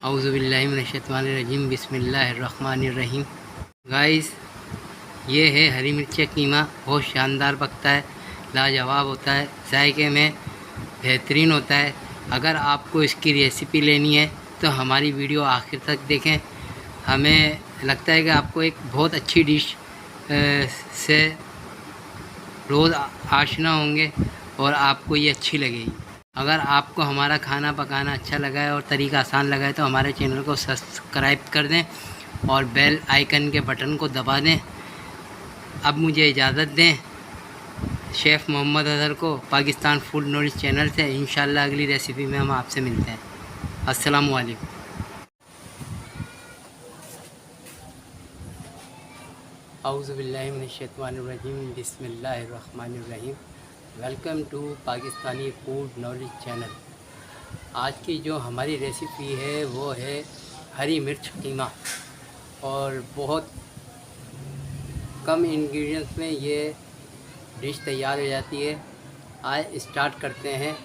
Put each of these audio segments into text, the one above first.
औज़ुबिल्लाहिमिनश्शैतानिर्रजीम बिस्मिल्लाहिर्रहमानिर्रहीम। गाइस, ये है हरी मिर्च कीमा। बहुत शानदार पकता है, लाजवाब होता है, जायके में बेहतरीन होता है। अगर आपको इसकी रेसिपी लेनी है तो हमारी वीडियो आखिर तक देखें। हमें लगता है कि आपको एक बहुत अच्छी डिश से रोज़ आशना होंगे और आपको ये अच्छी लगेगी। अगर आपको हमारा खाना पकाना अच्छा लगा है और तरीका आसान लगा है तो हमारे चैनल को सब्सक्राइब कर दें और बेल आइकन के बटन को दबा दें। अब मुझे इजाज़त दें शेफ़ मोहम्मद अज़हर को, पाकिस्तान फूड नॉलेज चैनल से। इंशाल्लाह अगली रेसिपी में हम आपसे मिलते हैं। अस्सलामु अलैकुम। औज़ुबिल्लाहिमिनश्शैतानिर्रजीम बिस्मिल्लाहिर्रहमानिर्रहीम। Welcome to Pakistani food knowledge channel. आज की जो हमारी रेसिपी है वो है हरी मिर्च कीमा, और बहुत कम इंग्रेडिएंट्स में ये डिश तैयार हो जाती है। आज स्टार्ट करते हैं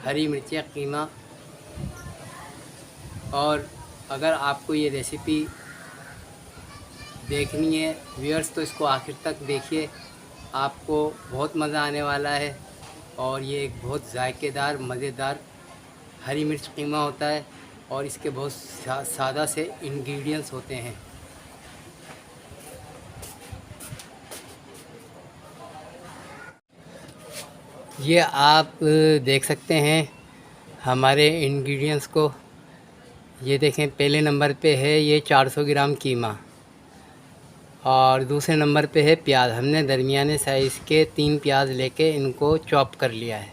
हरी मिर्च कीमा। और अगर आपको ये रेसिपी देखनी है व्यूअर्स तो इसको आखिर तक देखिए, आपको बहुत मज़ा आने वाला है। और ये एक बहुत जायकेदार मज़ेदार हरी मिर्च कीमा होता है और इसके बहुत सादा से इंग्रेडिएंट्स होते हैं। ये आप देख सकते हैं हमारे इंग्रेडिएंट्स को। ये देखें, पहले नंबर पे है ये 400 ग्राम कीमा, और दूसरे नंबर पे है प्याज। हमने दरमियाने साइज़ के 3 प्याज लेके इनको चॉप कर लिया है।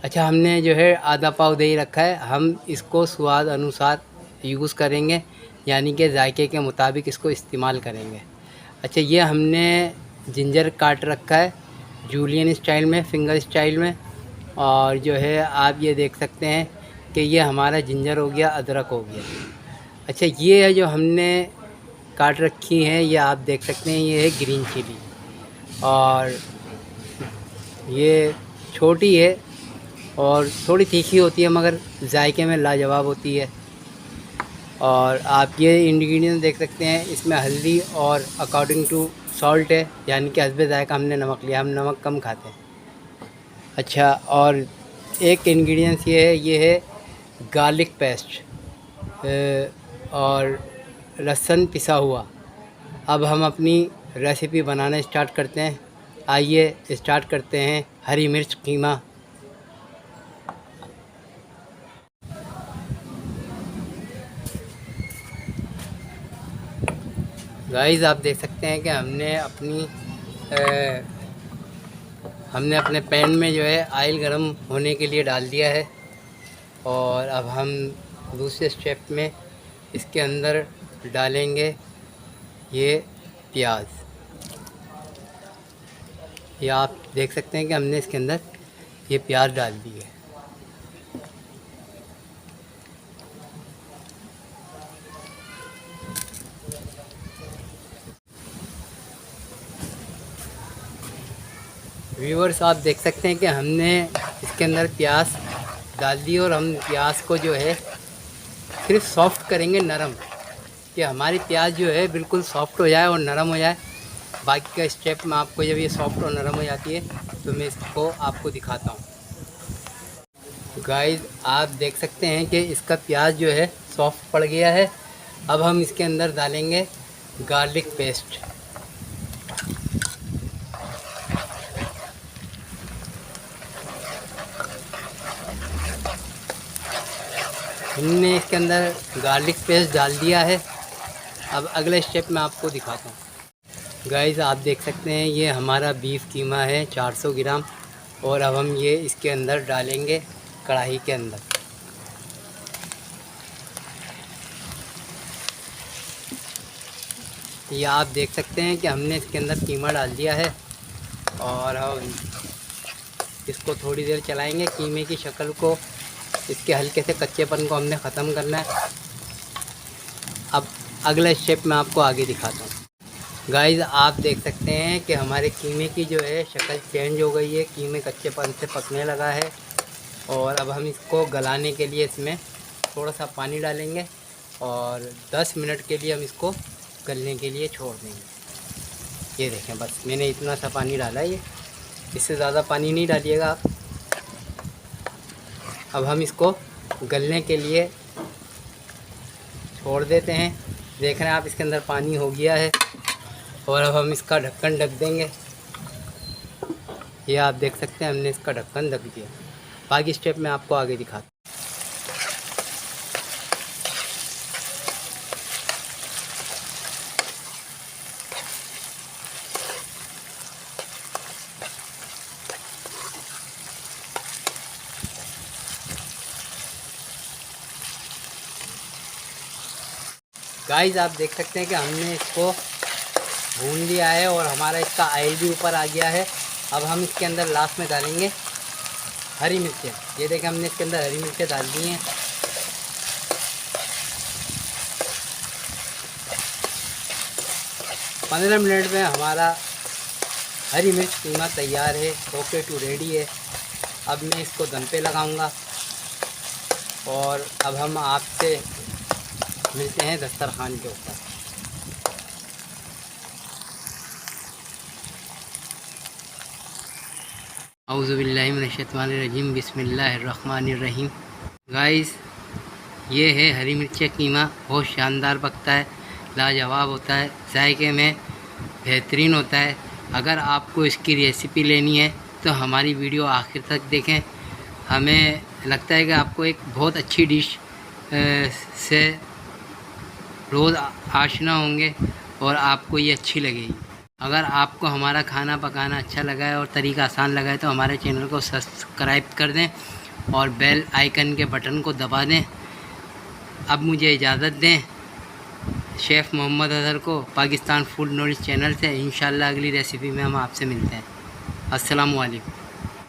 अच्छा, हमने जो है आधा पाव दही रखा है। हम इसको स्वाद अनुसार यूज़ करेंगे, यानी कि जायके के मुताबिक इसको इस्तेमाल करेंगे। अच्छा, ये हमने जिंजर काट रखा है जूलियन स्टाइल में, फिंगर स्टाइल में। और जो है आप ये देख सकते हैं कि ये हमारा जिंजर हो गया, अदरक हो गया। अच्छा, ये है जो हमने काट रखी हैं, ये आप देख सकते हैं, ये है ग्रीन चिली। और ये छोटी है और थोड़ी तीखी होती है, मगर जायके में लाजवाब होती है। और आप ये इंग्रेडिएंट्स देख सकते हैं, इसमें हल्दी और अकॉर्डिंग टू सॉल्ट है, यानी कि हस्बे जायका हमने नमक लिया, हम नमक कम खाते हैं। अच्छा, और एक इंग्रेडिएंट्स ये है गार्लिक पेस्ट और लहसुन पिसा हुआ। अब हम अपनी रेसिपी बनाना स्टार्ट करते हैं। आइए स्टार्ट करते हैं हरी मिर्च कीमा। गाइस, आप देख सकते हैं कि हमने अपने पैन में जो है ऑयल गरम होने के लिए डाल दिया है। और अब हम दूसरे स्टेप में इसके अंदर डालेंगे ये प्याज। ये आप देख सकते हैं कि हमने इसके अंदर ये प्याज डाल दी है। व्यूअर्स, आप देख सकते हैं कि हमने इसके अंदर प्याज डाल दी, और हम प्याज को जो है सिर्फ सॉफ्ट करेंगे, नरम, कि हमारी प्याज जो है बिल्कुल सॉफ्ट हो जाए और नरम हो जाए। बाकी का स्टेप में आपको जब ये सॉफ्ट और नरम हो जाती है तो मैं इसको आपको दिखाता हूँ। गाइस, आप देख सकते हैं कि इसका प्याज जो है सॉफ्ट पड़ गया है। अब हम इसके अंदर डालेंगे गार्लिक पेस्ट। हमने इसके अंदर गार्लिक पेस्ट डाल दिया है। अब अगले स्टेप में आपको दिखाता हूँ। गाइस, आप देख सकते हैं ये हमारा बीफ कीमा है 400 ग्राम, और अब हम ये इसके अंदर डालेंगे कढ़ाई के अंदर। ये आप देख सकते हैं कि हमने इसके अंदर कीमा डाल दिया है, और हम इसको थोड़ी देर चलाएंगे। कीमे की शक्ल को, इसके हल्के से कच्चेपन को हमने ख़त्म करना है। अब अगला स्टेप मैं आपको आगे दिखाता हूँ। गाइस, आप देख सकते हैं कि हमारे कीमे की जो है शक्ल चेंज हो गई है, कीमे कच्चेपन से पकने लगा है। और अब हम इसको गलाने के लिए इसमें थोड़ा सा पानी डालेंगे और 10 मिनट के लिए हम इसको गलने के लिए छोड़ देंगे। ये देखें, बस मैंने इतना सा पानी डाला है, ये इससे ज़्यादा पानी नहीं डालिएगा आप। अब हम इसको गलने के लिए छोड़ देते हैं। देख रहे हैं आप, इसके अंदर पानी हो गया है और अब हम इसका ढक्कन ढक देंगे। ये आप देख सकते हैं, हमने इसका ढक्कन ढक दिया। बाकी स्टेप मैं आपको आगे दिखाता हूँ। गाइस आप देख सकते हैं कि हमने इसको भून लिया है और हमारा इसका ऑयल भी ऊपर आ गया है। अब हम इसके अंदर लास्ट में डालेंगे हरी मिर्चें। ये देखें, हमने इसके अंदर हरी मिर्चें डाल दी हैं। पंद्रह मिनट में हमारा हरी मिर्च कीमा तैयार है, ओके टू रेडी है। अब मैं इसको दम पे लगाऊंगा और अब हम आपसे मिलते हैं दस्तरखान के ऊपर। औज़ु बिल्लाहि मिनश शैतानिर रजीम, बिस्मिल्लाहिर्रहमानिर्रहीम। गाइस, ये है हरी मिर्च कीमा। बहुत शानदार पकता है, लाजवाब होता है, जायके में बेहतरीन होता है। अगर आपको इसकी रेसिपी लेनी है तो हमारी वीडियो आखिर तक देखें। हमें लगता है कि आपको एक बहुत अच्छी डिश से रोज़ आशना होंगे और आपको ये अच्छी लगेगी। अगर आपको हमारा खाना पकाना अच्छा लगा है और तरीका आसान लगा है तो हमारे चैनल को सब्सक्राइब कर दें और बेल आइकन के बटन को दबा दें। अब मुझे इजाज़त दें शेफ़ मोहम्मद अज़हर को, पाकिस्तान फूड नॉलेज चैनल से। इंशाल्लाह अगली रेसिपी में हम आपसे मिलते हैं। अस्सलामु अलैकुम।